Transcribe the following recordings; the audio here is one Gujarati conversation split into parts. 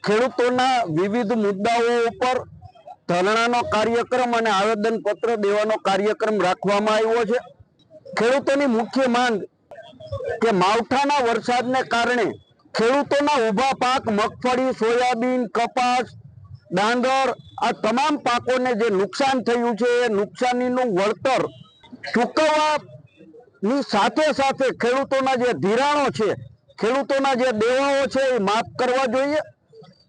ખેડૂતોના વિવિધ મુદ્દાઓ ઉપર ધરણાનો કાર્યક્રમ અને આવેદનપત્ર દેવાનો કાર્યક્રમ રાખવામાં આવ્યો છે। ખેડૂતોની મુખ્ય માંગ કે માવઠાના વરસાદને કારણે ખેડૂતોના ઊભા પાક મગફળી, સોયાબીન, કપાસ, ડાંગર આ તમામ પાકોને જે નુકસાન થયું છે એ નુકસાનીનું વળતર ચૂકવવાની સાથે સાથે ખેડૂતોના જે ધિરાણો છે, ખેડૂતોના જે દેવાઓ છે એ માફ કરવા જોઈએ।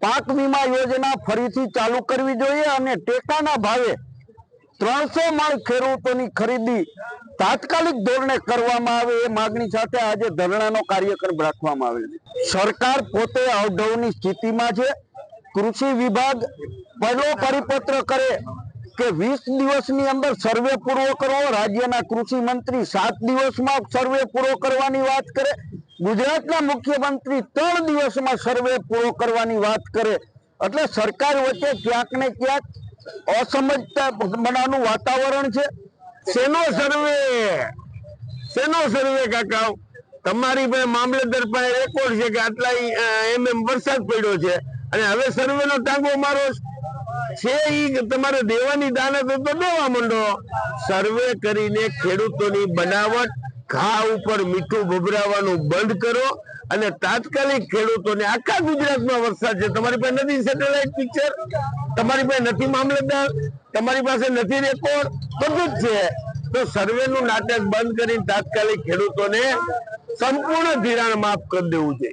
પાક વીમા યોજના ફરીથી ચાલુ કરવી જોઈએ અને ટેકાના ભાવે 300 મણ ખેડૂતોની ખરીદી તાત્કાલિક ધોરણે કરવામાં આવે એ માગણી સાથે આજે ધરણાનો કાર્યક્રમ રાખવામાં આવેલ છે। સરકાર પોતે અવઢવની સ્થિતિમાં છે। કૃષિ વિભાગ પહેલો પરિપત્ર કરે કે 20 દિવસની અંદર સર્વે પૂરો કરવો, રાજ્યના કૃષિ મંત્રી 7 દિવસમાં સર્વે પૂરો કરવાની વાત કરે, ગુજરાતના મુખ્યમંત્રી 3 દિવસમાં સર્વે પૂરો કરવાની વાત કરે, એટલે સરકાર વચ્ચે ક્યાંક ને ક્યાંક અસમજતા બનાવવાનું વાતાવરણ છે। શેનો સર્વે કાકા? તમારી પાસે મામલતદાર પાસે રેકોર્ડ છે કે આટલા વરસાદ પડ્યો છે અને હવે સર્વે નો ટાંગો મારો છે। ઈ તમારે દેવાની દાનત તો દેવા માંડો। સર્વે કરીને ખેડૂતોની બનાવટ ઘા ઉપર મીઠું ભભરાવાનું બંધ કરો અને તાત્કાલિક ખેડૂતોને આખા ગુજરાતમાં વરસાદ છે, તમારી પાસે નથી સેટેલાઇટ પિક્ચર, તમારી પાસે નથી મામલતદાર, તમારી પાસે નથી રેકોર્ડ, બધું જ છે। તો સર્વે નું નાટક બંધ કરીને તાત્કાલિક ખેડૂતોને સંપૂર્ણ ધિરાણ માફ કરી દેવું જોઈએ।